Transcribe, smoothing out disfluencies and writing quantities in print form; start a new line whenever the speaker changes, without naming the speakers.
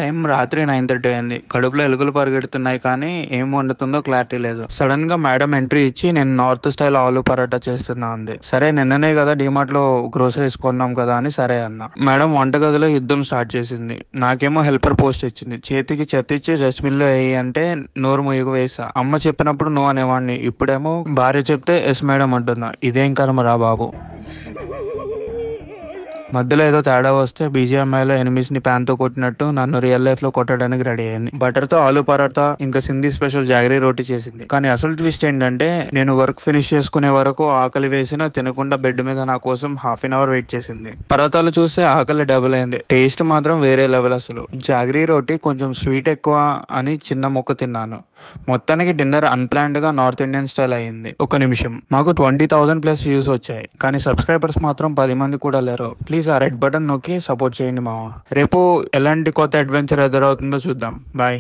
Time రాత్రి 9:30 అయింది. కడుపులో ఎలుకలు పరిగెడుతున్నాయి కానీ ఏం వండుతుందో క్లారిటీ లేదు. సడన్ గా మేడం ఎంట్రీ ఇచ్చి నేను నార్త్ స్టైల్ ఆలు పరాటా చేస్తున్నా అంది. సరే నిన్ననే కదా డిమార్ట్ లో గ్రోసరీస్ కొన్నాం కదా అని సరే అన్నా. మేడం వంటగదిలో యుద్ధం స్టార్ట్ చేసింది. నాకేమో హెల్పర్ పోస్ట్ ఇచ్చింది. చేతికి చెత్త ఇచ్చి డస్ట్ బిన్ లో వేయి అంటే నోరు ముయ్యకు వేసా. అమ్మ చెప్పినప్పుడు నువ్వు అనేవాడిని, ఇప్పుడేమో భార్య చెప్తే ఎస్ మేడం అంటున్నా. ఇదేం కర్మరా బాబు. మధ్యలో ఏదో తేడా వస్తే బీజిఎంఐలో ఎనిమిస్ ని ప్యాన్ తో కొట్టినట్టు నన్ను రియల్ లైఫ్ లో కొట్టడానికి రెడీ అయింది. బటర్ తో ఆలు పరాటా ఇంకా సింధీ స్పెషల్ జాగరీ రోటీ చేసింది. కానీ అసలు ట్విస్ట్ ఏంటంటే నేను వర్క్ ఫినిష్ చేసుకునే వరకు ఆకలి వేసినా తినకుండా బెడ్ మీద నా కోసం ½ వెయిట్ చేసింది. పరాటాలు చూస్తే ఆకలి డబుల్ అయింది. టేస్ట్ మాత్రం వేరే లెవెల్. అసలు జాగరీ రోటీ కొంచెం స్వీట్ ఎక్కువ అని చిన్న ముక్క తిన్నాను. మొత్తానికి డిన్నర్ అన్ప్లాన్డ్ గా నార్త్ ఇండియన్ స్టైల్ అయింది. ఒక నిమిషం, మాకు 20,000+ వ్యూస్ వచ్చాయి కానీ సబ్స్క్రైబర్స్ మాత్రం 10 మంది కూడా లేరు. ప్లీజ్ ఆ రెడ్ బటన్ నొక్కి సపోర్ట్ చేయండి మావా. రేపు ఎలాంటి కొత్త అడ్వెంచర్ ఎదురవుతుందో చూద్దాం. బాయ్.